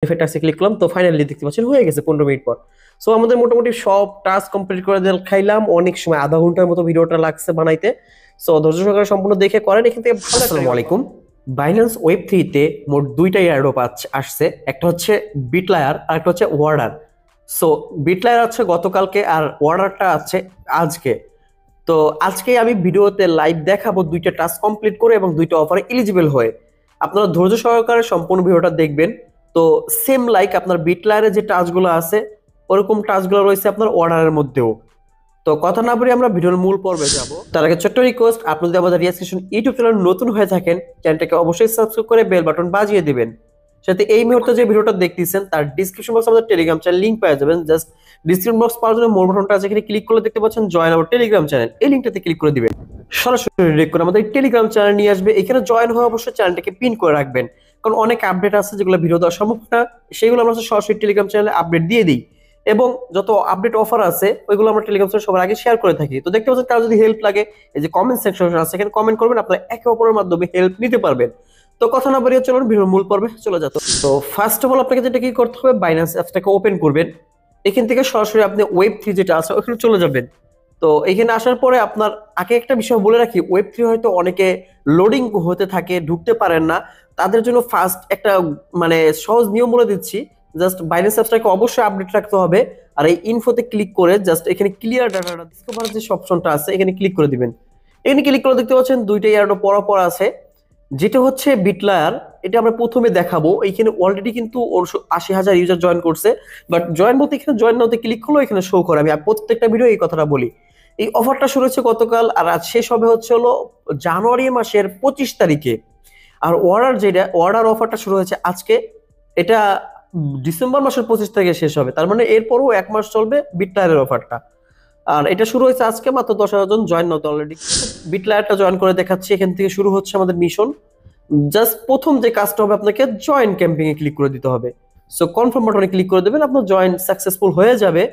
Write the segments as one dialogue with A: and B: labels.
A: টাস্কে click করলাম, তো finally দেখতে পাচ্ছেন হয়ে গেছে 15 মিনিট পর। সো আমাদের মোটামুটি সব টাস্ক কমপ্লিট করে খাইলাম, অনেক সময় আধা ঘন্টার মতো ভিডিওটা লাগছে বানাইতে। সো ধৈর্য সহকারে সম্পূর্ণ দেখে করেন, এখান থেকে ভালো। আসসালামু আলাইকুম। বাইন্যান্স ওয়েব থ্রিতে মোট দুইটা এয়ারড্রপ আসছে, একটা হচ্ছে বিটলায়ার আর একটা হচ্ছে ওয়ার্ডার। সো বিটলায়ার আছে গতকালকে আর ওয়ার্ডারটা আছে আজকে। তো আজকে আমি ভিডিওতে লাইভ দেখাবো দুইটা টাস্ক কমপ্লিট করে এবং দুইটা অফারে এলিজিবল হয়ে। আপনারা ধৈর্য সহকারে সম্পূর্ণ ভিডিওটা দেখবেন। তো সেম লাইক আপনার বিটলায়ারে যে টাস্কগুলো আছে ওরকম টাস্কগুলো রয়েছে আপনার অর্ডারের মধ্যেও। তো কথা না বলে আমরা ভিডিওর মূল পর্বে যাব। তার আগে ছোট্ট রিকোয়েস্ট, আপনি যদি আমাদের রিয়াকশন ইউটিউব চ্যানেল নতুন হয়ে থাকেন, চ্যানেলটাকে অবশ্যই সাবস্ক্রাইব করে বেল বাটন বাজিয়ে দিবেন। সাথে এই মুহূর্তে যে ভিডিওটা দেখতেছেন তার ডিসক্রিপশন বক্সে আমাদের টেলিগ্রাম চ্যানেল লিংক পেয়ে যাবেন। জাস্ট ডিসক্রিপশন বক্স পাওয়ার জন্য মোর বাটনটা আছে, এখানে ক্লিক করলে দেখতে পাচ্ছেন জয়েন আওয়ার টেলিগ্রাম চ্যানেল, এই লিংকটাতে ক্লিক করে দিবেন। সরাসরি ডিরেক্ট করে আমাদের টেলিগ্রাম চ্যানেল নিয়ে আসবে। এখানে জয়েন হয়ে অবশ্যই চ্যানেলটাকে পিন করে রাখবেন, কারণ অনেক আপডেট আছে যেগুলো ভিডিও দেওয়া সম্ভব না, সেগুলো আমরা সরাসরি টেলিগ্রাম চ্যানেলে আপডেট দিয়ে দিই। এবং যত আপডেট অফার আছে ওইগুলো আমরা টেলিগ্রাম চ্যানেলে সবার আগে শেয়ার করে থাকি। তো দেখতে পাচ্ছেন কারো যদি হেল্প লাগে, এই যে কমেন্ট সেকশন আছে এখানে কমেন্ট করবেন, আপনারা একে অপরের মাধ্যমে হেল্প নিতে পারবেন। তো কথা না বাড়িয়ে চলুন ভিডিওর মূল পর্বে চলে যেত। তো ফার্স্ট অফ অল আপনাকে যেটা কি করতে হবে, বাইন্যান্স অ্যাপসটাকে ওপেন করবেন। এখান থেকে সরাসরি আপনি ওয়েব থ্রি যেটা আছে ওখানে চলে যাবেন। তো এখানে আসার পরে আপনার আগে একটা বিষয় বলে রাখি, ওয়েব থ্রি হয়তো অনেকে লোডিং হতে থাকে, ঢুকতে পারেন না, তাদের জন্য ফার্স্ট একটা মানে সহজ নিয়ম বলে দিচ্ছি। জাস্ট বাইন্যান্স অ্যাপসটাকে অবশ্যই আপডেট রাখতে হবে। আর এই ইনফোতে ক্লিক করে জাস্ট এখানে ক্লিয়ার ডাটা ডিসকভার যে অপশনটা আছে এখানে ক্লিক করে দিবেন। এখানে ক্লিক করে দেখতে পাচ্ছেন দুইটা এয়ারড্রপ পর আছে। যেটা হচ্ছে বিটলায়ার, এটা আমরা প্রথমে দেখাবো। এইখানে অলরেডি কিন্তু 80,000 ইউজার জয়েন করছে, বাট জয়েন বলতে এখানে জয়েন নাওতে ক্লিক করলো এখানে শো করে। আমি প্রত্যেকটা ভিডিও এই কথাটা বলি। এই অফারটা শুরু হচ্ছে গতকাল আর আজ শেষ হবে হচ্ছে হলো জানুয়ারি মাসের 25 তারিখে। আর অর্ডার অফারটা শুরু হয়েছে আজকে, এটা ডিসেম্বর মাসের 25 তারিখে শেষ হবে। তার মানে এরপরও 1 মাস চলবে বিটলায়ারের অফারটা। আর এটা শুরু হয়েছে আজকে, মাত্র 10,000 জন জয়েন নতে অলরেডি। বিটলায়ারটা জয়েন করে দেখাচ্ছি। এখান থেকে শুরু হচ্ছে আমাদের মিশন। জাস্ট প্রথম যে কাজটা হবে, আপনাকে জয়েন ক্যাম্পিং এ ক্লিক করে দিতে হবে। সো কনফার্ম বাটনে ক্লিক করে দেবেন, আপনার জয়েন সাকসেসফুল হয়ে যাবে।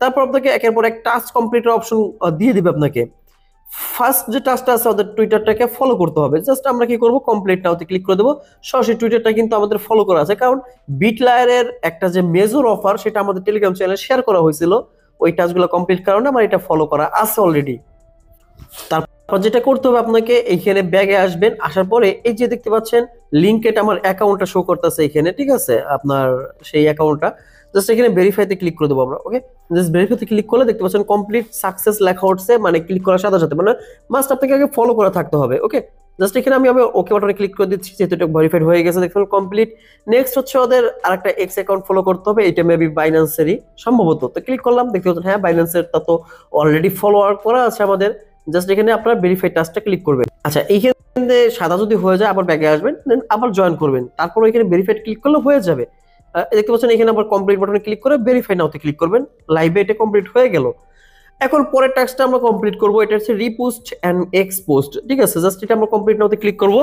A: তারপর আপনাকে একের পর এক টাস্ক কমপ্লিটের অপশন দিয়ে দিবে আপনাকে। ফার্স্ট যে টাস্কটা আছে আমাদের টুইটারটাকে ফলো করতে হবে। জাস্ট আমরা কি করব, কমপ্লিট নাওতে ক্লিক করে দেবো। সরাসরি টুইটারটা কিন্তু আমাদের ফলো করা আছে, কারণ বিটলায়ারের একটা যে মেজর অফার সেটা আমাদের টেলিগ্রাম চ্যানেলে শেয়ার করা হয়েছিল। ওই টাস্কগুলো কমপ্লিট কারণে আমার এটা ফলো করা আছে অলরেডি। তারপর যেটা করতে হবে, আপনাকে এইখানে ব্যাগে আসবেন। আসার পরে এই যে দেখতে পাচ্ছেন লিংকেট আমার অ্যাকাউন্টটা শো করতেছে এখানে, ঠিক আছে, আপনার সেই অ্যাকাউন্টটা জাস্ট এখানে ভেরিফাইতে ক্লিক করে দেবো আমরা। ওকে, জাস্ট ভেরিফাইতে ক্লিক করলে দেখতে পাচ্ছেন কমপ্লিট সাকসেস লেখা উঠছে, মানে ক্লিক করার সাথে সাথে মানে মাস্ট আপনাকে আগে ফলো করা থাকতে হবে। ওকে, জাস্ট এখানে আমি ওকে বাটনে ক্লিক করে দিচ্ছি, যেহেতু এটা ভেরিফাইড হয়ে গেছে। দেখুন কমপ্লিট। নেক্সট হচ্ছে ওদের আরেকটা এক্স অ্যাকাউন্ট ফলো করতে হবে, এটা মেবি বাইন্যান্সেরই সম্ভবত। তো ক্লিক করলাম, দেখতে পাচ্ছেন হ্যাঁ বাইন্যান্সের তা তো অলরেডি ফলোয়ার করা আছে আমাদের। জাস্ট এখানে আপনারা ভেরিফাই টাস্কটা ক্লিক করবেন। আচ্ছা, এইখানে সাদা যদি হয়ে যায় আবার ব্যাগে আসবেন, দেন আবার জয়েন করবেন। তারপর এখানে ভেরিফাইড ক্লিক করলে হয়ে যাবে। দেখতে পাচ্ছেন এখানে আবার কমপ্লিট বাটনে ক্লিক করে ভেরিফাই নাওতে ক্লিক করবেন। লাইভে এটা কমপ্লিট হয়ে গেল। এখন পরের টাস্কটা আমরা কমপ্লিট করব, এটা হচ্ছে রিপোস্ট এন্ড এক্সপোস্ট, ঠিক আছে। জাস্ট এটা আমরা কমপ্লিট নাওতে ক্লিক করব।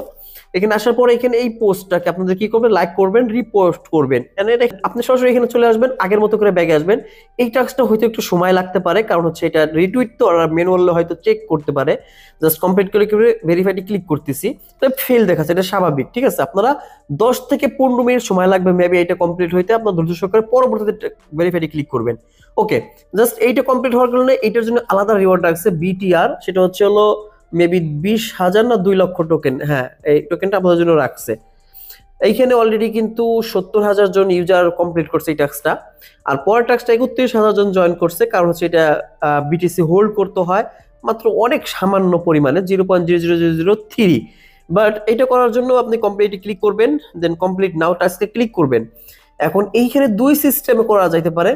A: এখানে আসার পরে এখানে এই পোস্টটাকে আপনাদের কি করবেন, লাইক করবেন, রিপোস্ট করবেন। এটা আপনি সরাসরি এখানে চলে আসবেন, আগের মতো করে ব্যাগে আসবেন। এই টাস্কটা হয়তো একটু সময় লাগতে পারে, কারণ হচ্ছে এটা রিটুইট তো, আর ম্যানুয়ালি হয়তো চেক করতে পারে। জাস্ট কমপ্লিট করে ভেরিফাইটি ক্লিক করতেছি, তাই ফেল দেখাচ্ছে, এটা স্বাভাবিক, ঠিক আছে। আপনারা 10 থেকে 15 মিনিট সময় লাগবে মেবি এটা কমপ্লিট হইতে। আপনার ধৈর্য সহকারে পরবর্তীতে ভেরিফাইটি ক্লিক করবেন। ওকে, জাস্ট এইটা কমপ্লিট হওয়ার কারণে এইটার জন্য আলাদা রিওয়ার্ড রাখছে বিটিআর, সেটা হচ্ছে হলো মেবি 20,000 না 2 লক্ষ টোকেন। হ্যাঁ, এই টোকেনটা আপনাদের জন্য রাখছে। এইখানে অলরেডি কিন্তু 70,000 জন ইউজার কমপ্লিট করছে এই টাস্কটা। আর পরের টাস্কটা 31,000 জন জয়েন করছে, কারণ হচ্ছে এটা বিটিসি হোল্ড করতে হয় মাত্র অনেক সামান্য পরিমাণে 0.00003। বাট এটা করার জন্য আপনি কমপ্লিটে ক্লিক করবেন, দেন কমপ্লিট নাও টাস্কে ক্লিক করবেন। এখন এইখানে দুই সিস্টেমে করা যাইতে পারে।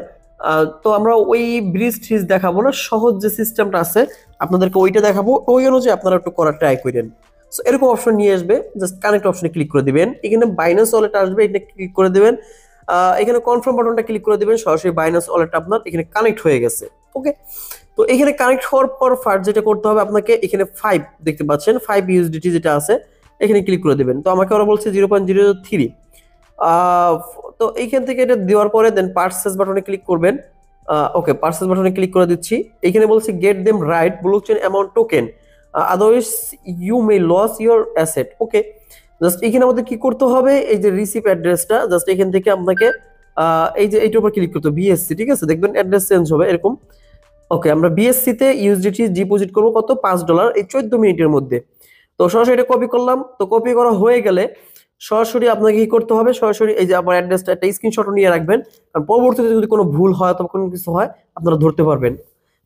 A: তো আমরা ওই ব্রিজ ট্রিজ দেখাবো না, সহজ যে সিস্টেমটা আছে আপনাদেরকে ওইটা দেখাবো, ওই অনুযায়ী আপনারা একটু করার ট্রাই করেন। সো এরকম অপশন নিয়ে আসবে, জাস্ট কানেক্ট অপশনে ক্লিক করে দিবেন। এখানে বাইন্যান্স ওয়ালেট আসবে, এটা ক্লিক করে দিবেন। এখানে কনফার্ম বাটনটা ক্লিক করে দিবেন, সরাসরি বাইন্যান্স ওয়ালেট আপনার এখানে কানেক্ট হয়ে গেছে। ওকে, তো এখানে কানেক্ট হওয়ার পর ফার্স্ট যেটা করতে হবে আপনাকে, এখানে 5 দেখতে পাচ্ছেন 5 ইউএসডিটি যেটা আছে এখানে ক্লিক করে দিবেন। তো আমাকে ওরা বলছে 0.003। তো এইখান থেকে এটা দেওয়ার পরে দেন পারচেজ বাটনে ক্লিক করবেন। ওকে, পারচেজ বাটনে ক্লিক করে দিচ্ছি। এখানে বলছে get them right blockchain amount token, otherwise you may lose your asset. Okay, just এখানে আমাদের কি করতে হবে, এই যে রিসিভ অ্যাড্রেসটা জাস্ট এখান থেকে আপনাকে এই যে এইটার উপর ক্লিক করতে হবে, বিএসসি, ঠিক আছে, দেখবেন অ্যাড্রেস চেঞ্জ হবে এরকম। ওকে, আমরা বিএসসি তে ইউএসডিটি ডিপোজিট করব কত, $5 এই 14 মিনিটের মধ্যে। তো সরাসরি এটা কপি করলাম। তো কপি করা হয়ে গেলে সরাসরি আপনাকে কি করতে হবে, সরাসরি এই যে আমার অ্যাড্রেসটা একটা স্ক্রিনশট নিয়ে রাখবেন, কারণ পরবর্তীতে যদি কোনো ভুল হয় অথবা কোনো কিছু হয় আপনারা ধরতে পারবেন।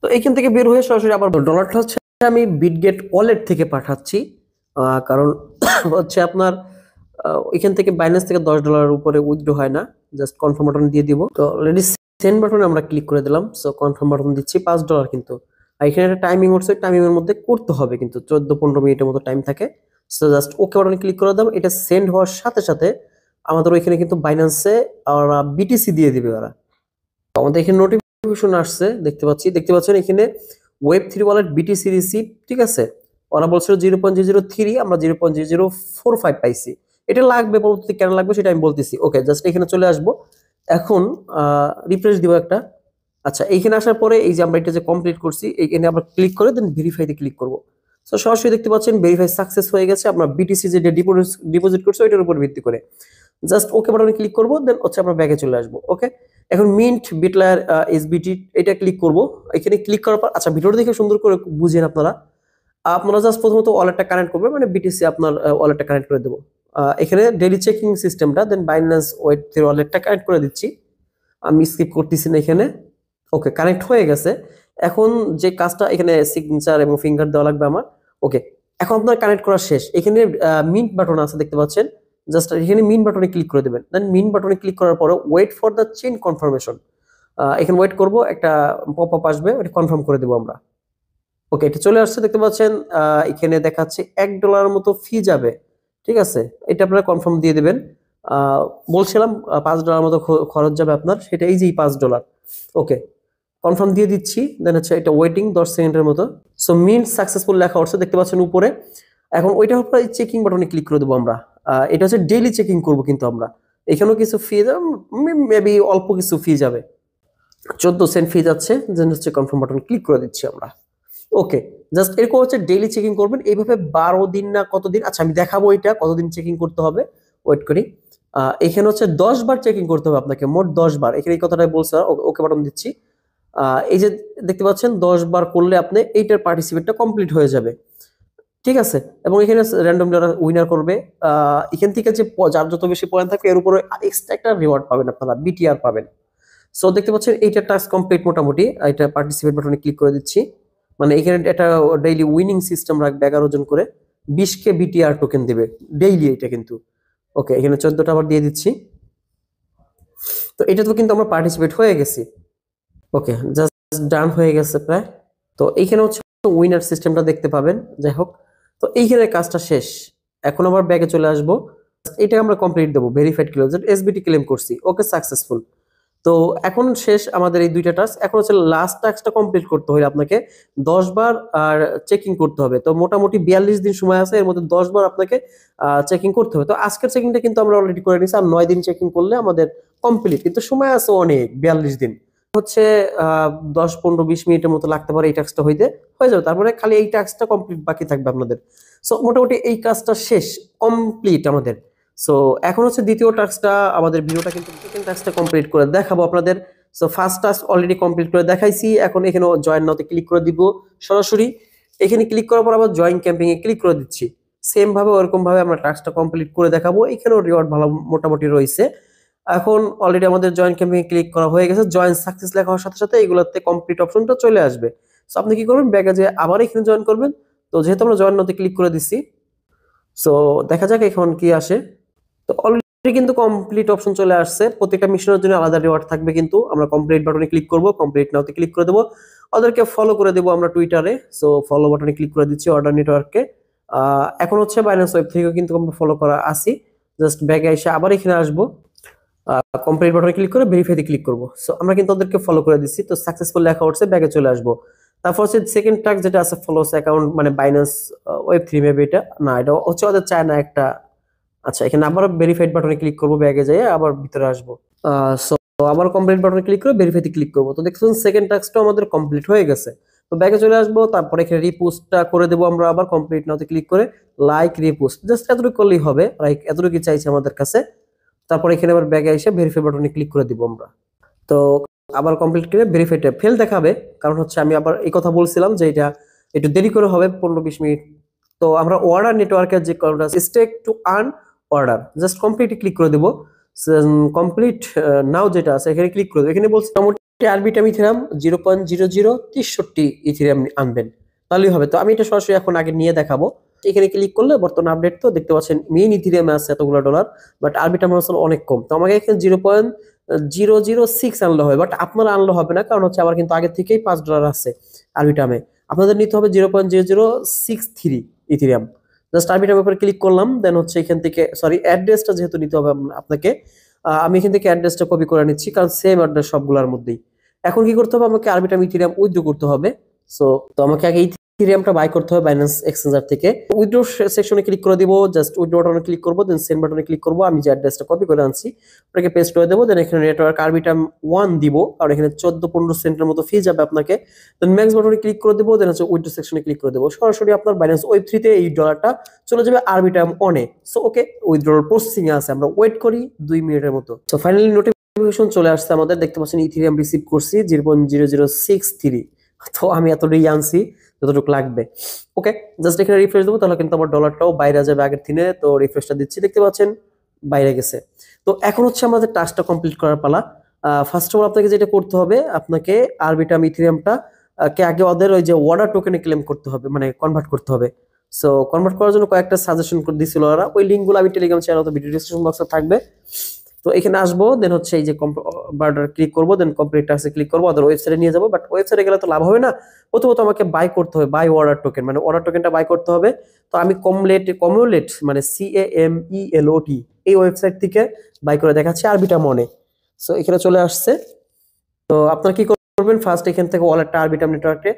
A: তো এইখান থেকে বের হয়ে সরাসরি আবার ডলারটা হচ্ছে আমি বিটগেট ওয়ালেট থেকে পাঠাচ্ছি, কারণ হচ্ছে আপনার এখান থেকে বাইন্যান্স থেকে $10 উপরে উইথড্র হয় না। জাস্ট কনফার্ম বাটন দিয়ে দিব। তো অলরেডি সেন্ড বাটনে আমরা ক্লিক করে দিলাম। সো কনফার্ম বাটন দিচ্ছি, $5 কিন্তু। আর এখানে একটা টাইমিং হচ্ছে, টাইমিং এর মধ্যে করতে হবে কিন্তু 14-15 মিনিটের মতো টাইম থাকে। সো জাস্ট ওকে বাটনে ক্লিক করে দাও। এটা সেন্ড হওয়ার সাথে সাথে আমাদের ওইখানে কিন্তু বাইন্যান্সে ওরা বিটিসি দিয়ে দিবে ওরা। আমাদের এখানে নোটিফিকেশন আসছে, দেখতে পাচ্ছেন এখানে ওয়েব3 ওয়ালেট বিটিসি রিসিভ, ঠিক আছে। ওরা বলছিল 0.003, আমরা 0.045 পাইছি। এটা লাগবে, পরবর্তীতে কেন লাগবে সেটা আমি বলতেছি। ওকে, জাস্ট এখানে চলে আসবো। এখন রিফ্রেশ দিব একটা। আচ্ছা, এইখানে আসার পরে এই যে আমরা এটা যে কমপ্লিট করছি, এইখানে আমরা ক্লিক করে দেন ভেরিফাইতে ক্লিক করব। সো সরাসরি দেখতে পাচ্ছেন ভেরিফাই সাকসেস হয়ে গেছে। আমরা বিটিসি যে ডিপোজিট করছি ওইটার উপর ভিত্তি করে জাস্ট ওকে বাটনে ক্লিক করব, দেন হচ্ছে আমরা ব্যাগে চলে আসবো। ওকে, এখন মিন্ট বিটলার এসবিটি এটা ক্লিক করব। এখানে ক্লিক করার পর আচ্ছা ভিডিওটা দেখে সুন্দর করে বুঝেন আপনারা জাস্ট প্রথমত ওয়ালেটটা কানেক্ট করবেন, মানে বিটিসি আপনার ওয়ালেটটা কানেক্ট করে দেবো। এখানে ডেইলি চেকিং সিস্টেমটা, দেন বাইন্যান্স ওয়েব3 ওয়ালেটটা কানেক্ট করে দিচ্ছি। আমি স্কিপ করতেছি না এখানে। ওকে, কানেক্ট হয়ে গেছে। এখন যে কাজটা এখানে সিগনেচার এবং ফিঙ্গার দেওয়া লাগবে আমার। ওকে, এখন আপনার কানেক্ট করা শেষ। এখানে মিন্ট বাটন আছে, দেখতে পাচ্ছেন। জাস্ট এখানে মিন্ট বাটনে ক্লিক করে দেবেন। দেন মিন্ট বাটনে ক্লিক করার পরে wait for the chain confirmation, এখানে ওয়েট করব, একটা পপ আপ আসবে, ওটা কনফার্ম করে দেবো আমরা। ওকে, এটা চলে আসছে, দেখতে পাচ্ছেন। এখানে দেখাচ্ছে $1 মতো ফি যাবে, ঠিক আছে। এটা আপনারা কনফার্ম দিয়ে দেবেন। বলছিলাম $5 মতো খরচ যাবে আপনার, সেটা এই যে $5। ওকে, কনফার্ম দিয়ে দিচ্ছি। দেন হচ্ছে এটা ওয়েটিং 10 সেকেন্ডের মতো। সো মিন্ট সাকসেসফুল লেখা হচ্ছে, দেখতে পাচ্ছেন উপরে। এখন ওইটা হচ্ছে চেকিং বাটনে ক্লিক করে দেবো আমরা। এটা হচ্ছে ডেইলি চেকিং করব কিন্তু আমরা। এখানেও কিছু ফি, মেবি অল্প কিছু ফি যাবে, 14 সেন্ট ফি যাচ্ছে। দেন হচ্ছে কনফার্ম বাটন ক্লিক করে দিচ্ছি আমরা। ওকে, জাস্ট এরকম হচ্ছে ডেইলি চেকিং করবেন এইভাবে 12 দিন না কতদিন। আচ্ছা, আমি দেখাবো এটা কতদিন চেকিং করতে হবে, ওয়েট করি। এখানে হচ্ছে 10 বার চেকিং করতে হবে আপনাকে, মোট 10 বার। এখানে এই কথাটাই বলছে, ওকে বাটন দিচ্ছি। এই যে দেখতে পাচ্ছেন 10 বার করলে আপনি এইটার পার্টিসিপেটটা কমপ্লিট হয়ে যাবে, ঠিক আছে। এবং এখানে র্যান্ডমলি উইনার করবে। এখান থেকে যে যার যত বেশি পয়েন্ট থাকবে এর উপরে এক্সট্রা একটা রিওয়ার্ড পাবেন, আপনারা বিটিআর পাবেন। সো দেখতে পাচ্ছেন এইটা টাস্ক কমপ্লিট মোটামুটি। এটা পার্টিসিপেট বাটনে ক্লিক করে দিচ্ছি। মানে এখানে এটা ডেইলি উইনিং সিস্টেম রাখবে, 11 জন করে 20K বিটিআর টোকেন দেবে ডেইলি এটা কিন্তু। ওকে, এখানে 14টা আবার দিয়ে দিচ্ছি। তো এটা তো কিন্তু আমরা পার্টিসিপেট হয়ে গেছি। ওকে, জাস্ট ডান হয়ে গেছে প্রায়। তো এইখানে হচ্ছে উইনার সিস্টেমটা দেখতে পাবেন। যাই হোক, তো এইখানে কাজটা শেষ। এখন আবার ব্যাগে চলে আসবো। এটা আমরা কমপ্লিট দেবো, ভেরিফাইড ক্লেম, এসবিটি ক্লেম করছি। ওকে, সাকসেসফুল। তো এখন শেষ আমাদের এই দুইটা টাস্ক। এখন হচ্ছে লাস্ট টাস্কটা কমপ্লিট করতে হলে আপনাকে 10 বার আর চেকিং করতে হবে। তো মোটামুটি 42 দিন সময় আছে, এর মধ্যে 10 বার আপনাকে চেকিং করতে হবে। তো আজকের চেকিংটা কিন্তু আমরা অলরেডি করে নিয়েছি, আর 9 দিন চেকিং করলে আমাদের কমপ্লিট, কিন্তু সময় আছে অনেক, 42 দিন হচ্ছে 10-15-20 মিনিটের মতো লাগতে পারে এই টাস্কটা হয়ে যাবে। তারপরে খালি এই টাস্কটা কমপ্লিট বাকি থাকবে আপনাদের। সো মোটামুটি এই কাজটা শেষ, কমপ্লিট আমাদের। সো এখন হচ্ছে দ্বিতীয় টাস্কটা, আমাদের ভিডিওটা কিন্তু সেকেন্ড টাস্কটা কমপ্লিট করে দেখাবো আপনাদের। So first task already complete করে দেখাইছি। এখন এখানে জয়েন নাওতে ক্লিক করে দিব সরাসরি। এখানে ক্লিক করার পর আবার জয়েন ক্যাম্পিং এ ক্লিক করে দিচ্ছি। সেম ভাবে ওরকম ভাবে আমরা টাস্কটা কমপ্লিট করে দেখাবো। এখানেও রিওয়ার্ড ভালো মোটামুটি রয়েছে। এখন অলরেডি আমাদের জয়েন ক্যাম্পিং এ ক্লিক করা হয়ে গেছে। জয়েন সাকসেস লেখা হওয়ার সাথে সাথে এগুলোতে কমপ্লিট অপশনটা চলে আসবে। সো আপনি কি করবেন, ব্যাগে যে আবার এখানে জয়েন করবেন। তো যেহেতু আমরা জয়েন নাওতে ক্লিক করে দিচ্ছি, সো দেখা যাক এখন কি আসে। তো অলরেডি কিন্তু কমপ্লিট অপশন চলে আসছে। প্রত্যেকটা মিশনের জন্য আলাদা রিওয়ার্ড থাকবে কিন্তু। আমরা কমপ্লিট বাটনে ক্লিক করব, কমপ্লিট নাওতে ক্লিক করে দেব। ওদেরকে ফলো করে দেব আমরা টুইটারে। সো ফলো বাটনে ক্লিক করে দিচ্ছি অর্ডার নেটওয়ার্ককে। এখন হচ্ছে বাইন্যান্স ওয়েব থেকেও কিন্তু আমরা ফলো করা আসি। জাস্ট ব্যাগে এসে আবার এখানে আসবো, কমপ্লিট বাটনে ক্লিক করে ভেরিফাইতে ক্লিক করব। সো আমরা কিন্তু ওদেরকে ফলো করে দিচ্ছি। তো সাকসেসফুল লেখা হচ্ছে, ব্যাগে চলে আসবো। তারপর হচ্ছে সেকেন্ড টাস্ক যেটা আছে, ফলোস অ্যাকাউন্ট, মানে বাইন্যান্স ওয়েব3 মেবি এটা না, এটা হচ্ছে ওদের চায় না একটা। আচ্ছা, এখানে আবার ভেরিফাইড বাটনে ক্লিক করব, ব্যাগে যাই আবার ভিতরে আসবো। সো আবার কমপ্লিট বাটনে ক্লিক করে ভেরিফাইতে ক্লিক করব। তো দেখছেন সেকেন্ড টাস্কটা আমাদের কমপ্লিট হয়ে গেছে। তো ব্যাকে চলে আসবো, তারপরে এখানে রিপোস্টটা করে দেবো আমরা, আবার কমপ্লিট নাওতে ক্লিক করে লাইক রিপোস্ট জাস্ট এতটুকু করলেই হবে, লাইক এতটুকু চাইছে আমাদের কাছে। তারপরে এখানে আবার ব্যাগে এসে ভেরিফাই বাটনে ক্লিক করে দিব আমরা। তো আবার কমপ্লিট করে ভেরিফাইটা ফেল দেখাবে, কারণ হচ্ছে আমি আবার এই কথা বলছিলাম যে এটা একটু দেরি করে হবে, 15-20 মিনিট। তো আমরা অর্ডার নেটওয়ার্কের যে কলটা stake to earn order just completely click করে দেবো। কমপ্লিট নাও যেটা আছে এখানে ক্লিক করে দেবো। এখানে বলছি মোটামুটি আরবিটাম ইথেরিয়াম 0.0063 ইথেরিয়াম আনবেন, তাহলেই হবে। তো আমি এটা সরাসরি এখন আগে নিয়ে দেখাবো। এখানে ক্লিক করলে বর্তমান আপডেট তো দেখতে পাচ্ছেন মেইন ইথেরিয়ামে আছে এতগুলো ডলার, বাট আরবিটাম আসলে অনেক কম। তো আমাকে এখানে 0.006 আনলে হবে, বাট আপনারা আনলে হবে না, কারণ হচ্ছে আমার কিন্তু আগে থেকেই $5 আছে আরবিটামে। আপনাদের নিতে হবে 0.0063 ইথেরিয়াম। জাস্ট আরবিটামের উপরে ক্লিক করলাম, দেন হচ্ছে এখান থেকে সরি অ্যাড্রেসটা যেহেতু নিতে হবে আপনাকে, আমি এখান থেকে অ্যাড্রেসটা কপি করে নিচ্ছি, কারণ সেম অ্যাড্রেস সবগুলোর মধ্যেই। এখন কি করতে হবে, আমাকে আরবিটাম ইথেরিয়াম উইথড্র করতে হবে। সো তো আমাকে আগে ইথেরিয়ামটা বাই করতে হবে বাইন্যান্স এক্সচেঞ্জার থেকে। উইথড্র সেকশনে ক্লিক করে দিব, জাস্ট উইথড্র বাটনে ক্লিক করব, দেন সেন্ড বাটনে ক্লিক করব। আমি যে অ্যাড্রেসটা কপি করে আনছি ওটাকে পেস্ট করে দেবো, দেন এখানে নেটওয়ার্ক আরবিটাম 1 দিব, কারণ এখানে 14-15 সেন্টের মতো ফি যাবে আপনাকে। দেন ম্যাক্স বাটনে ক্লিক করে দেবো, দেন হচ্ছে উইথড্র সেকশনে ক্লিক করে দেবো। সরাসরি আপনার বাইন্যান্স ওয়েব3 তে এই ডলারটা চলে যাবে আরবিটাম অনে। সো ওকে, উইথড্রল প্রসেসিং এ আছে, আমরা ওয়েট করি 2 মিনিটের মতো। সো ফাইনালি নোটিফিকেশন চলে আসছে আমাদের, দেখতে পাচ্ছেন ইথেরিয়াম রিসিভ করছি 0.0063। তো আমি এতটুকুই আনছি যতটুকু লাগবে। ওকে, জাস্ট এখানে রিফ্রেশ দেবো, তাহলে কিন্তু আমার ডলারটাও বাইরে যাবে আগের দিনে। তো রিফ্রেশটা দিচ্ছি, দেখতে পাচ্ছেন বাইরে গেছে। তো এখন হচ্ছে আমাদের টাস্কটা কমপ্লিট করার পালা। ফার্স্ট অফ অল আপনাকে যেটা করতে হবে, আপনাকে আরবিটাম ইথেরিয়ামটা কে আগে ওদের ওই যে ওয়াডার টোকেনে ক্লেম করতে হবে, মানে কনভার্ট করতে হবে। সো কনভার্ট করার জন্য কয়েকটা সাজেশন করে দিছিল ওরা, ওই লিঙ্কগুলো আমি টেলিগ্রাম চ্যানেল অথবা ভিডিও ডেসক্রিপশন বক্সে থাকবে। তো এখানে আসবো, দেন হচ্ছে এই যে বাটন ক্লিক করবো, দেন কমপ্লিট টাস্কে ক্লিক করবো, ওদের ওয়েবসাইটে নিয়ে যাবো। বাট ওয়েবসাইটে গেলে তো লাভ হবে না, প্রথমত আমাকে বাই করতে হবে, বাই অর্ডার টোকেন, মানে অর্ডার টোকেনটা বাই করতে হবে। তো আমি কমুলেট মানে CAMELOT এই ওয়েবসাইট থেকে বাই করে দেখাচ্ছি আরবিটাম অনে। সো এখানে চলে আসছে। তো আপনারা কি করবেন, ফার্স্ট এখান থেকে ওয়ালেটটা আরবিটাম নেটওয়ার্কে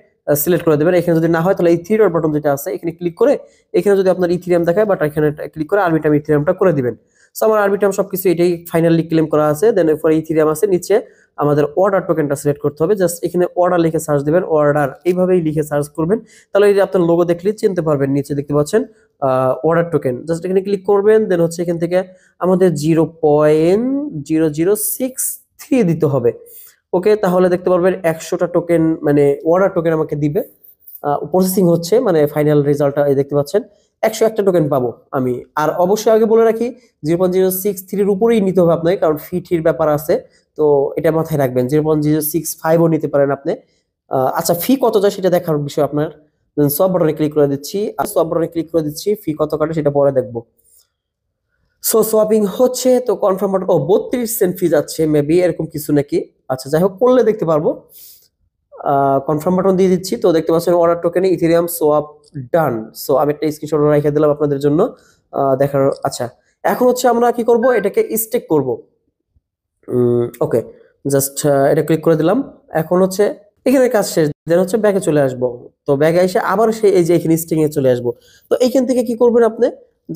A: সিলেক্ট করে দেবেন। এখানে যদি না হয় তাহলে এই থ্রি ডট বাটন যেটা আছে এখানে ক্লিক করে, এখানে যদি আপনার ইথেরিয়াম দেখায়, বাট এখানে ক্লিক করে আরবিটাম ইথেরিয়ামটা করে দিবেন। সো আমার আরবিটাম সবকিছু এটাই ফাইনালি ক্লেম করা আছে। দেন এরপরে ইথেরিয়াম আছে, নিচে আমাদের অর্ডার টোকেনটা সিলেক্ট করতে হবে। জাস্ট এখানে অর্ডার লিখে সার্চ দিবেন, অর্ডার এইভাবেই লিখে সার্চ করবেন, তাহলে এই যে আপনার লোগো দেখলে চিনতে পারবেন। নিচে দেখতে পাচ্ছেন অর্ডার টোকেন, জাস্ট এখানে ক্লিক করবেন। দেন হচ্ছে এখান থেকে আমাদের 0.0063 দিতে হবে। ওকে, তাহলে দেখতে পারবেন 100টা টোকেন মানে অর্ডার টোকেন আমাকে দিবে। প্রসেসিং হচ্ছে, মানে ফাইনাল রেজাল্টটা দেখতে পাচ্ছেন 101টা টোকেন পাবো আমি। আর অবশ্যই আগে বলে রাখি 0.063 উপরেই নিতে হবে আপনাকে, কারণ ফির ব্যাপার আছে। তো এটা মাথায় রাখবেন, 0.065ও নিতে পারেন আপনি। আচ্ছা, ফি কত যায় সেটা দেখার বিষয় আপনার। সব বাটনে ক্লিক করে দিচ্ছি, আর সব বাটনে ক্লিক করে দিচ্ছি, ফি কত কাটে সেটা পরে দেখবো। সো সোয়াপিং হচ্ছে, তো কনফার্ম বাটন, 32 সেন্ট ফি যাচ্ছে মেবি, এরকম কিছু নাকি। আচ্ছা যাই হোক, করলে দেখতে পারবো। কনফার্ম বাটন দিয়ে দিচ্ছি, তো দেখতে পাচ্ছেন অর্ডার টোকেনে ইথেরিয়াম সোয়াপ ডান। সো আমি একটা স্ক্রিনশট রেখে দিলাম আপনাদের জন্য দেখার। আচ্ছা, এখন হচ্ছে আমরা কি করব, এটাকে স্টেক করব। ওকে, জাস্ট এটা ক্লিক করে দিলাম। এখন হচ্ছে এখানে কাজ শেষ, দেন হচ্ছে ব্যাগে চলে আসবো। তো ব্যাগে এসে আবার সেই এই যে এখানে স্টিং এ চলে আসবো। তো এইখান থেকে কি করবেন আপনি,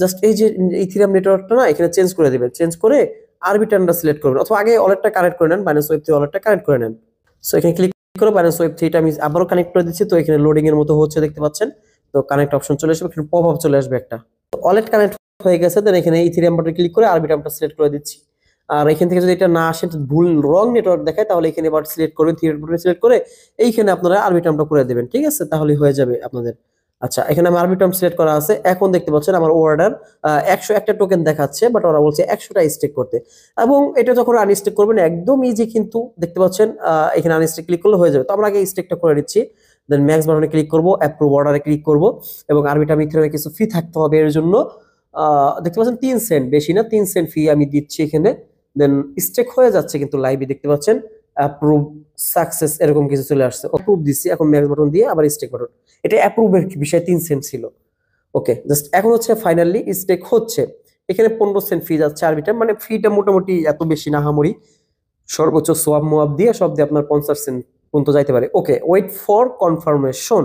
A: জাস্ট এই যে ইথেরিয়াম নেটওয়ার্কটা না এখানে চেঞ্জ করে দিবেন, চেঞ্জ করে আরবিটারটা সিলেক্ট করবেন, অথবা আগে ওয়ালেটটা কানেক্ট করে নেন, বাইন্যান্স ওয়েব3 ওয়ালেটটা কানেক্ট করে নেন। সো এখানে ক্লিক করে বাইন্যান্স ওয়েব3টা আমি আবারও কানেক্ট করে দিচ্ছি। তো এখানে লোডিং এর মতো হচ্ছে, দেখতে পাচ্ছেন। তো কানেক্ট অপশন চলে আসবে, এখানে পপ আপ চলে আসবে একটা। ওয়ালেট কানেক্ট হয়ে গেছে, দেন এখানে ইথেরিয়াম বাটনে ক্লিক করে আরবিটারটা সিলেক্ট করে দিচ্ছি। আর এখান থেকে যদি এটা না আসে, ভুল রং নেটওয়ার্ক দেখায়, তাহলে এখানে এবার সিলেক্ট করবেন, থ্রি ডট বাটনে সিলেক্ট করে এইখানে আপনারা আরবিটারটা করে দেবেন, ঠিক আছে, তাহলে হয়ে যাবে আপনাদের। আচ্ছা, এখানে আমার আরবিটার্ম সিলেক্ট করা আছে। এখন দেখতে পাচ্ছেন আমার অর্ডার 101টা টোকেন দেখাচ্ছে, বাট ওরা বলছে 100টা স্টেক করতে। এবং এটা যখন আনস্টেক করবেন একদম ইজি, কিন্তু দেখতে পাচ্ছেন এখানে আনস্টেক ক্লিক করলে হয়ে যাবে। তো আমরা আগে স্টেকটা করে নিচ্ছি, দেন ম্যাক্স বাটনে ক্লিক করব, অ্যাপ্রুভ অর্ডারে ক্লিক করব, এবং আরবিটার্ম ইথেরিয়ামে কিছু ফি থাকতে হবে এর জন্য। দেখতে পাচ্ছেন 3 সেন্ট, বেশি না, 3 সেন্ট ফি আমি দিচ্ছি এখানে। দেন স্টেক হয়ে যাচ্ছে, কিন্তু লাইভে দেখতে পাচ্ছেন অ্যাপ্রুভ সাকসেস এরকম কিছু চলে আসছে। অ্যাপ্রুভ দিচ্ছি, এখন ম্যাক্স বাটন দিয়ে আবার স্টেক বাটন, এটা অ্যাপ্রুভের বিষয় 3 সেন্ট ছিল। ওকে, জাস্ট এখন হচ্ছে ফাইনালি স্টেক হচ্ছে। এখানে 15 সেন্ট ফি যাচ্ছে আরবিটার, মানে ফিটা মোটামুটি এত বেশি না, হামরি সর্বোচ্চ সোয়াব মোয়াব দিয়ে সব দিয়ে আপনার 50 সেন্ট পর্যন্ত যাইতে পারে। ওকে, ওয়েট ফর কনফার্মেশন।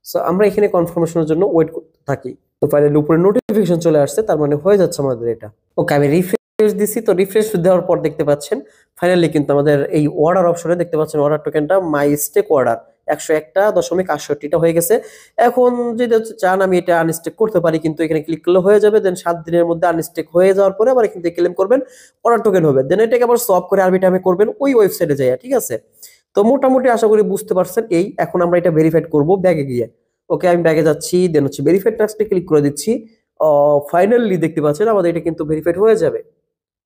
A: সো আমরা এখানে কনফার্মেশনের জন্য ওয়েট করতে থাকি। তো ফাইনালি উপরে নোটিফিকেশন চলে আসছে, তার মানে হয়ে যাচ্ছে আমাদের এটা। ওকে, আমি রিফ্রেশ দিছি। তো রিফ্রেশ দেওয়ার পর দেখতে পাচ্ছেন ফাইনালি কিন্তু আমাদের এই অর্ডার অপশনে দেখতে পাচ্ছেন অর্ডার টোকেনটা মাই স্টেক অর্ডার 101.68টা হয়ে গেছে। এখন যদি চান আমি এটা আনস্টেক করতে পারি, কিন্তু এখানে ক্লিক করলে হয়ে যাবে। দেন 7 দিনের মধ্যে আনস্টেক হয়ে যাওয়ার পরে আবার এখান থেকে ক্লেম করবেন, অর্ডার টোকেন হবে। দেন এটাকে আবার সলভ করে আরবিটামে করবেন ওই ওয়েবসাইটে যাইয়া, ঠিক আছে? তো মোটামুটি আশা করি বুঝতে পারছেন। এখন আমরা এটা ভেরিফাইড করব ব্যাগে গিয়ে। ওকে, আমি ব্যাগে যাচ্ছি, দেন হচ্ছে ভেরিফাইড টাস্কটা ক্লিক করে দিচ্ছি। ফাইনালি দেখতে পাচ্ছেন আমাদের এটা কিন্তু ভেরিফাইড হয়ে যাবে।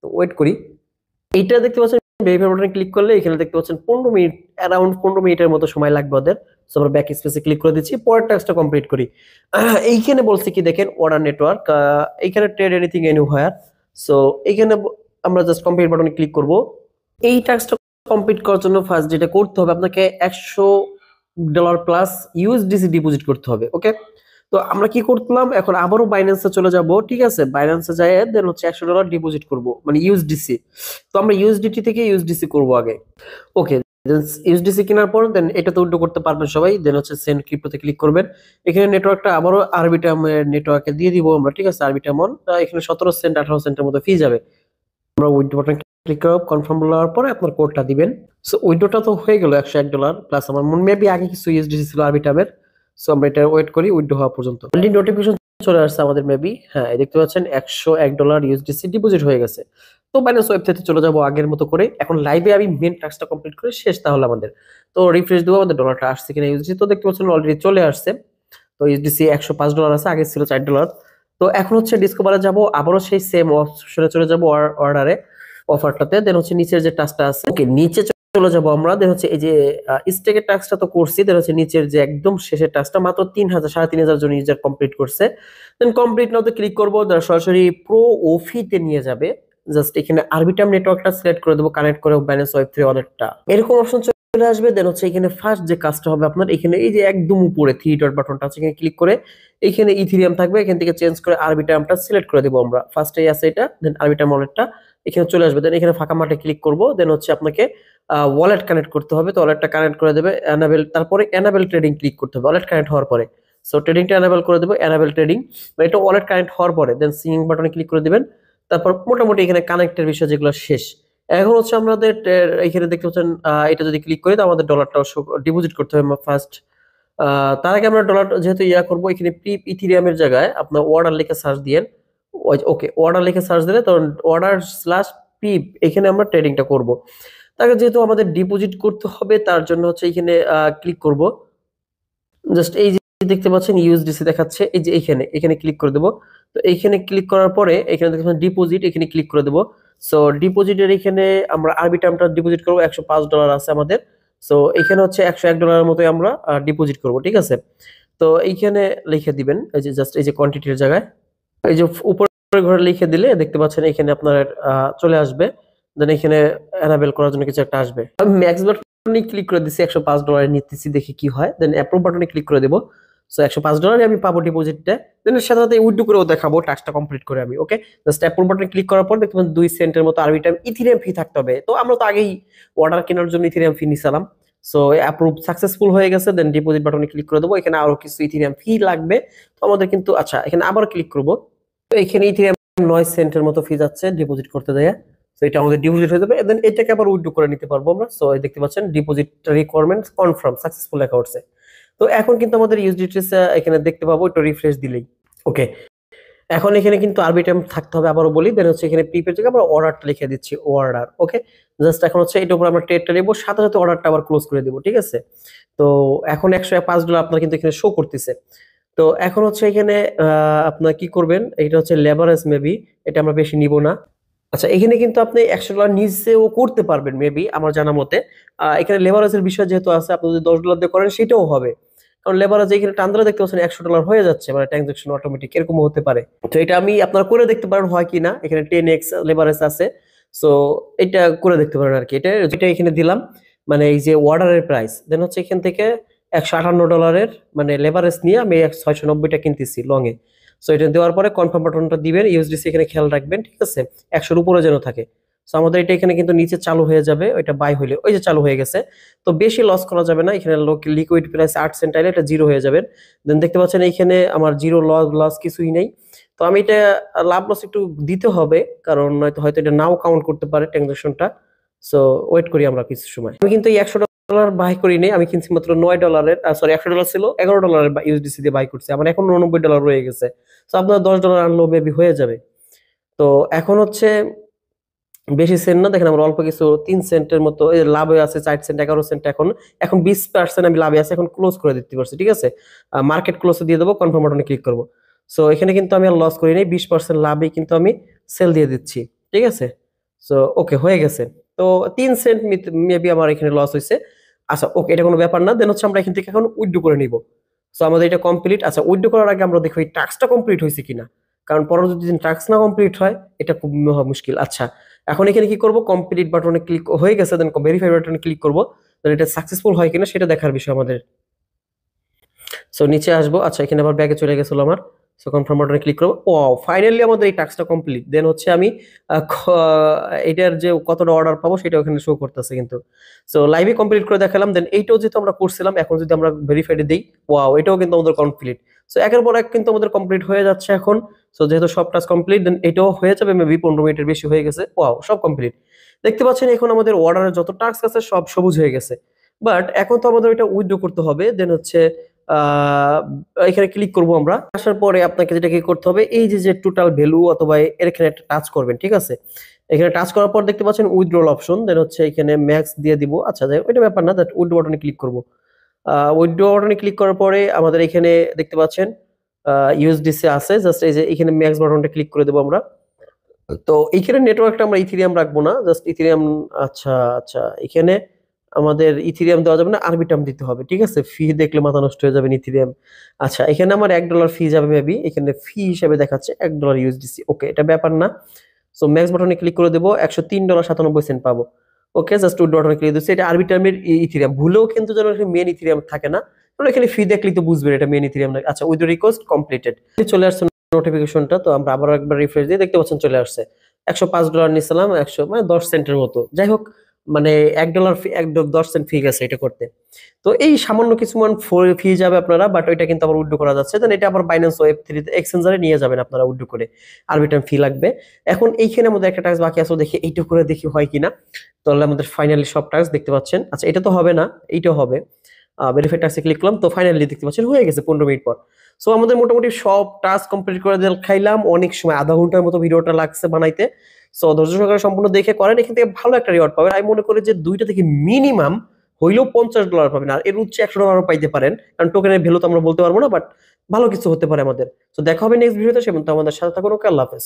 A: তো ওয়েট করি। এইটা দেখতে পাচ্ছেন ভেরিফাই বাটনে ক্লিক করলে এখানে দেখতে পাচ্ছেন 15 মিনিট, অ্যারাউন্ড 15 মিনিটের মতো সময় লাগবে ওদের। সো আমরা ব্যাক স্পেসে ক্লিক করে দিচ্ছি, পরের টাস্কটা কমপ্লিট করি। এইখানে বলছে কি দেখেন, অর্ডার নেটওয়ার্ক, এইখানে ট্রেড এনিথিং এনিহোয়ার। সো এইখানে আমরা জাস্ট কমপ্লিট বাটনে ক্লিক করব। এই টাস্কটা কমপ্লিট করার জন্য ফার্স্ট যেটা করতে হবে, আপনাকে $100 প্লাস ইউএসডিসি ডিপোজিট করতে হবে। ওকে, তো আমরা কি করলাম, এখন আবারও বাইন্যান্সে চলে যাব, ঠিক আছে? বাইন্যান্সে যাই, দেন হচ্ছে $100 ডিপোজিট করব, মানে ইউএসডিসি। তো আমরা ইউএসডিটি থেকে ইউএসডিসি করব আগে। ওকে, ইউএসডিসি কেনার পর দেন এটা তো উইথড্র করতে পারবেন সবাই। দেন হচ্ছে সেন্ড ক্রিপ্টোতে ক্লিক করবেন। এখানে নেটওয়ার্কটা আবারও আরবিটাম নেটওয়ার্কে দিয়ে দিব আমরা, ঠিক আছে? আরবিটাম অন, এখানে 17 সেন্ট 18 সেন্টের মতো ফি যাবে। আমরা উইথড্র বাটন ক্লিক করব, কনফার্ম বলার পরে আপনার কোডটা দিবেন। সো উইথড্রটা তো হয়ে গেল $101 প্লাস। আমার মনে মেবি আগে কিছু ইউএসডিসি ছিল আরবিটামের। সো আমরা এটা ওয়েট করি উইথড্র হওয়া পর্যন্ত। অলরেডি নোটিফিকেশন চলে আসছে আমাদের মেবি, হ্যাঁ দেখতে পাচ্ছেন $101 ইউএসডিসি ডিপোজিট হয়ে গেছে। তো বাইন্যান্স ওয়েবসাইটে চলে যাব আগের মতো করে। এখন লাইভে আমি মেন টাস্কটা কমপ্লিট করে শেষ তাহলে আমাদের। তো রিফ্রেশ দেবো আমাদের ডলারটা আসছে কিনা ইউএসডিসি। তো দেখতে পাচ্ছেন অলরেডি চলে আসছে। তো ইউএসডিসি $105 আছে, আগে ছিল $4। তো এখন হচ্ছে ডিসকভারে যাব, আবারও সেই সেম অপশনে চলে যাব, অর্ডারে অফারটাতে। দেন হচ্ছে নিচের যে টাস্কটা আছে, ওকে নিচে চলে যাব আমরা। দেন হচ্ছে এই যে স্টেকের টাস্কটা তো করছি। দেন হচ্ছে নিচের যে একদম শেষের টাস্কটা মাত্র 3,000 জন ইউজার কমপ্লিট করছে। দেন কমপ্লিট নাওতে ক্লিক করব, সরাসরি প্রো ওফিতে নিয়ে যাবে। জাস্ট এখানে আরবিটাম নেটওয়ার্কটা সিলেক্ট করে দেবো, কানেক্ট করে বাইন্যান্স ওয়েব 3 ওয়ালেটটা, এরকম অপশন চলে আসবে। দেন হচ্ছে এখানে ফার্স্ট যে কাজটা হবে আপনার, এখানে এই যে একদম উপরে 3 ডট বাটনটা আছে, এখানে ক্লিক করে এখানে ইথিরিয়াম থাকবে, এখান থেকে চেঞ্জ করে আরবিটামটা সিলেক্ট করে দেবো আমরা। ফার্স্টেই আছে এটা, দেন আরবিটাম ওয়ালেটটা এখানে চলে আসবে। দেন এখানে ফাঁকা মাঠে ক্লিক করব। দেন হচ্ছে আপনাকে ওয়ালেট কানেক্ট করতে হবে। তো ওয়ালেটটা কানেক্ট করে দেবে, এনাবেল, তারপরে এনাবেল ট্রেডিং ক্লিক করতে হবে ওয়ালেট কানেক্ট হওয়ার পরে। সো ট্রেডিংটা এনাবেল করে দেবো, এনাবেল ট্রেডিং, এটা ওয়ালেট কানেক্ট হওয়ার পরে দেন সিং বাটনে ক্লিক করে দিবেন। তারপর মোটামুটি এখানে কানেক্টের বিষয় যেগুলো শেষ। এখন হচ্ছে আমাদের এখানে দেখতে পাচ্ছেন এটা যদি ক্লিক করি তো আমাদের ডলারটা ডিপোজিট করতে হবে ফার্স্ট। তার আগে আমরা ডলার যেহেতু করবো, এখানে প্রিপ ইথিরিয়ামের জায়গায় আপনার অর্ডার লিখে সার্চ দিয়েন। ওকে, অর্ডার লিখে সার্চ দিলে তখন অর্ডার স্ল্যাশ পিপ এখানে আমরা ট্রেডিংটা করব। তাকে যেহেতু আমাদের ডিপোজিট করতে হবে তার জন্য হচ্ছে এখানে ক্লিক করব। জাস্ট এই যে দেখতে পাচ্ছেন ইউএসডিসি দেখাচ্ছে, এই যে এখানে ক্লিক করে দেবো। তো এইখানে ক্লিক করার পরে এখানে দেখছেন ডিপোজিট, এখানে ক্লিক করে দেবো। সো ডিপোজিটের এখানে আমরা আরবিটামটা ডিপোজিট করবো, $105 আছে আমাদের। সো এখানে হচ্ছে $101 মতোই আমরা ডিপোজিট করব, ঠিক আছে? তো এইখানে লিখে দিবেন, এই যে জাস্ট এই যে কোয়ান্টিটির জায়গায় এই যে উপরের ঘরে লিখে দিলে দেখতে পাচ্ছেন এখানে আপনার চলে আসবে। দেন এখানে এনাবেল করার জন্য কিছু একটা আসবে। আমি ম্যাক্স বাটনে ক্লিক করে দিচ্ছি, $105 নিতেছি, দেখি কি হয়। দেন অ্যাপ্রুভ বাটনে ক্লিক করে দেবো। সো $105 আমি পাবো ডিপোজিটটা। দেন এর সাথে সাথে উইথড্র করেও দেখাবো টাস্কটা কমপ্লিট করে আমি। ওকে, জাস্ট অ্যাপ্রুভ বাটনে ক্লিক করার পর দেখতে পাচ্ছেন 2 সেন্টের মতো আরবিটাম ইথিরিয়াম ফি থাকতে হবে। তো আমরা তো আগেই অর্ডার কেনার জন্য ইথিরিয়াম ফি নিছিলাম। সো অ্যাপ্রুভ সাকসেসফুল হয়ে গেছে। দেন ডিপোজিট বাটনে ক্লিক করে দেবো। এখানে আরো কিছু ইথিরিয়াম ফি লাগবে, তো আমাদের কিন্তু আচ্ছা এখানে আবার ক্লিক করবো। তো এখানে ইথিরিয়াম 9 সেন্টের মতো ফি যাচ্ছে ডিপোজিট করতে দেয়া। তো এটা আমাদের ডিপোজিট হয়ে যাবে। দেন এটাকে আবার উইথড্র করে নিতে পারবো আমরা। সো দেখতে পাচ্ছেন ডিপোজিট রিকোয়ারমেন্টস কনফার্ম সাকসেসফুল লেখা উঠছে। তো এখন কিন্তু আমাদের ইউএসডিটি এখানে দেখতে পাবো, একটু রিফ্রেশ দিলেই। ওকে, এখন এখানে কিন্তু আরবিটাম থাকতে হবে, আবারও বলি। দেন হচ্ছে এখানে প্রিপেড থেকে আমরা অর্ডারটা লিখে দিচ্ছি, অর্ডার। ওকে, জাস্ট এখন হচ্ছে এটার উপর আমরা ট্রেডটা নেবো, সাথে সাথে অর্ডারটা আবার ক্লোজ করে দিব, ঠিক আছে? তো এখন $105 আপনার কিন্তু এখানে শো করতেছে। তো এখন হচ্ছে এখানে আপনার কি করবেন, এটা হচ্ছে লেভারেজ মেবি, এটা আমরা বেশি নিব না। আচ্ছা, এখানে কিন্তু আপনি $100 নিচেও করতে পারবেন মেবি, আমার জানা মতে। এখানে লেভারেজের বিষয় যেহেতু আছে, আপনি যদি $10 দিয়ে করেন সেটাও হবে। কারণ লেভারেজ এখানে টানলে দেখতে পাচ্ছেন $100 হয়ে যাচ্ছে, মানে ট্রানজাকশন অটোমেটিক এরকমও হতে পারে। তো এটা আমি আপনারা করে দেখতে পারেন হয় কি না। এখানে 10x লেভারেজ আছে। সো এটা করে দেখতে পারেন আর কি। যেটা এখানে দিলাম, মানে এই যে অর্ডারের প্রাইস, দেন হচ্ছে এখান থেকে $158 মানে লেভারেজ নিয়ে আমি 690টা কিনতেছি লং এ। সো এটা দেওয়ার পরে কনফার্ম বাটনটা দিবেন, ইউএসডিসি এখানে খেয়াল রাখবেন, ঠিক আছে? 100-র উপরে যেন থাকে। সো আমাদের এটা এখানে কিন্তু নিচে চালু হয়ে যাবে, ওইটা বাই হইলে, ওই যে চালু হয়ে গেছে। তো বেশি লস করা যাবে না। এখানে লিকুইড প্রাইস 8 সেন্ট আইলে এটা 0 হয়ে যাবেন। দেন দেখতে পাচ্ছেন এইখানে আমার জিরো লস কিছুই নেই। তো আমি এটা লাভ লস একটু দিতে হবে, কারণ হয়তো এটা নাও কাউন্ট করতে পারে ট্রানজাকশনটা। সো ওয়েট করি আমরা কিছু সময়। আমি কিন্তু এই $100 বাই করিনি, আমি কিনছি মাত্র $9 সরি $100 ছিল, $11 ইউএসডিসি দিয়ে বাই করছি। আমার এখন $99 রয়ে গেছে। তো আপনার $10 আনলেও মেবি হয়ে যাবে। তো এখন হচ্ছে বেশি সেন্ট না, দেখেন আমার অল্প কিছু 3 সেন্টের মতো লাভ হয়ে আছে, 4 সেন্ট 11 সেন্ট। এখন এখন 20% আমি লাভে আছে, এখন ক্লোজ করে দিতে পারছি। ঠিক আছে, মার্কেট ক্লোজে দিয়ে দেবো, কনফার্ম বাটনে ক্লিক করবো। সো এখানে কিন্তু আমি আর লস করি নাই, 20% লাভে কিন্তু আমি সেল দিয়ে দিচ্ছি। ঠিক আছে, সো ওকে হয়ে গেছে। তো 3 সেন্ট মেবি আমার এখানে লস হয়েছে। আচ্ছা ওকে, এটা কোনো ব্যাপার না। দেন হচ্ছে আমরা এখান থেকে এখন উইথড্র করে নিব। সো আমাদের এটা কমপ্লিট। আচ্ছা উইথড্র করার আগে আমরা দেখো এই টাস্কটা কমপ্লিট হয়েছে কিনা, কারণ পরবর্তী দিন টাস্ক না কমপ্লিট হয় এটা খুব মহা মুশকিল। আচ্ছা এখন এখানে কি করব, কমপ্লিট বাটনে ক্লিক হয়ে গেছে, দেন ভেরিফাই বাটনে ক্লিক করব, দেন এটা সাকসেসফুল হয় কিনা সেটা দেখার বিষয় আমাদের। সো নিচে আসবো। আচ্ছা এখানে আবার ব্যাগে চলে গেছিল আমার। সো কনফার্ম বাটনে ক্লিক করবো। ও ফাইনালি আমাদের এই টাস্কটা কমপ্লিট। দেন হচ্ছে আমি এটার যে কতটা অর্ডার পাবো সেটা ওখানে শো করতেছে কিন্তু। সো লাইভে কমপ্লিট করে দেখালাম। দেন এইটাও যেহেতু আমরা করছিলাম, এখন যদি আমরা ভেরিফাইড দিই, ওয়াও এটাও কিন্তু আমাদের কমপ্লিট। সো একের পর এক কিন্তু আমাদের কমপ্লিট হয়ে যাচ্ছে এখন। সো যেহেতু সব টাস্ক কমপ্লিট, দেন এটাও হয়ে যাবে মেবি 15 মিনিটের বেশি হয়ে গেছে। ওয়াও সব কমপ্লিট। দেখতে পাচ্ছেন এখন আমাদের অর্ডারের যত টাস্ক আছে সব সবুজ হয়ে গেছে। বাট এখন তো আমাদের এটা উইথড্র করতে হবে। দেন হচ্ছে আহ এখানে ক্লিক করব আমরা। আসার পরে আপনাকে যেটা কি করতে হবে, এই যে যে টোটাল ভ্যালু অথবা এর এখানে একটা টাচ করবেন। ঠিক আছে, এখানে টাচ করার পর দেখতে পাচ্ছেন উইথড্রল অপশন, দেন হচ্ছে এখানে ম্যাক্স দিয়ে দিব। আচ্ছা যাই ওইটা ব্যাপার না, দ্যাট উইথড্র বাটনে ক্লিক করব। উইথড্র বাটনে ক্লিক করার পরে আমাদের এখানে দেখতে পাচ্ছেন ইউএসডিসি আছে, জাস্ট এই যে এখানে ম্যাক্স বাটনটা ক্লিক করে দেবো আমরা। তো এইখানে নেটওয়ার্কটা আমরা ইথিরিয়াম রাখবো না, জাস্ট ইথিরিয়াম। আচ্ছা আচ্ছা, এখানে আমাদের ইথিরিয়াম দেওয়া যাবে না, আরবিটাম দিতে হবে। ঠিক আছে, ফি দেখলে মাথা নষ্ট হয়ে যাবে ইথিরিয়াম। আচ্ছা এখানে আমার $1 ফি যাবে মেবি, এখানে ফি হিসেবে দেখাচ্ছে $1 ইউএসডিসি। ওকে এটা ব্যাপার না। সো ম্যাক্স বাটনে ক্লিক করে দেবো, $103.97 পাবো। ওকে জাস্ট উড বাটনে ক্লিক দিচ্ছি। এটা আরবিটামের ইথিরিয়াম, ভুলেও কিন্তু যেন মেন ইথিরিয়াম থাকে না, কারণ এখানে ফি দেখলেই তো বুঝবেন এটা মেন ইথিরিয়াম না। আচ্ছা উইথ রিকোয়েস্ট কমপ্লিটেড চলে আসছে নোটিফিকেশনটা। তো আমরা আবার একবার রিফ্রেশ দিয়ে দেখতে পাচ্ছেন চলে আসছে। $105 নিয়েছিলাম, 100 মানে 10 সেন্টের মতো। যাই হোক, মানে $1 ফি, 10 সেন্ট ফি গেছে এটা করতে। তো এই সামান্য কিছু মান ফি যাবে আপনারা, বাট ওইটা কিন্তু আবার উইথড্র করা যাচ্ছে। দেন এটা আবার বাইন্যান্স ওয়েব 3 এক্সচেঞ্জারে নিয়ে যাবেন আপনারা উইথড্র করে, আরবিটাম ফি লাগবে। এখন এইখানে আমাদের একটা টাস্ক বাকি আছে, দেখি এইটা করে দেখি হয় কিনা। তাহলে আমাদের ফাইনালি সব টাস্ক দেখতে পাচ্ছেন। আচ্ছা এটা তো হবে না, এইটাও হবে। ভেরিফাই টাস্কে ক্লিক করলাম, তো ফাইনালি দেখতে পাচ্ছেন হয়ে গেছে 15 মিনিট পর। সো আমাদের মোটামুটি সব টাস্ক কমপ্লিট করে খাইলাম। অনেক সময় আধা ঘন্টার মতো ভিডিওটা লাগছে বানাইতে। সো ধৈর্য সহকারে সম্পূর্ণ দেখে করেন, এখান থেকে ভালো একটা রিওয়ার্ড পাবেন। আমি মনে করি যে দুইটা থেকে মিনিমাম হইলেও $50 পাবেন, আর এর উচ্চ $100 পাইতে পারেন, কারণ টোকেনের ভ্যালু তো আমরা বলতে পারবো না, বাট ভালো কিছু হতে পারে আমাদের। তো দেখা হবে নেক্সট ভিডিওতে, সে পর্যন্ত আমাদের সাথে থাকুন। ওকে, আল্লাহ হাফেজ।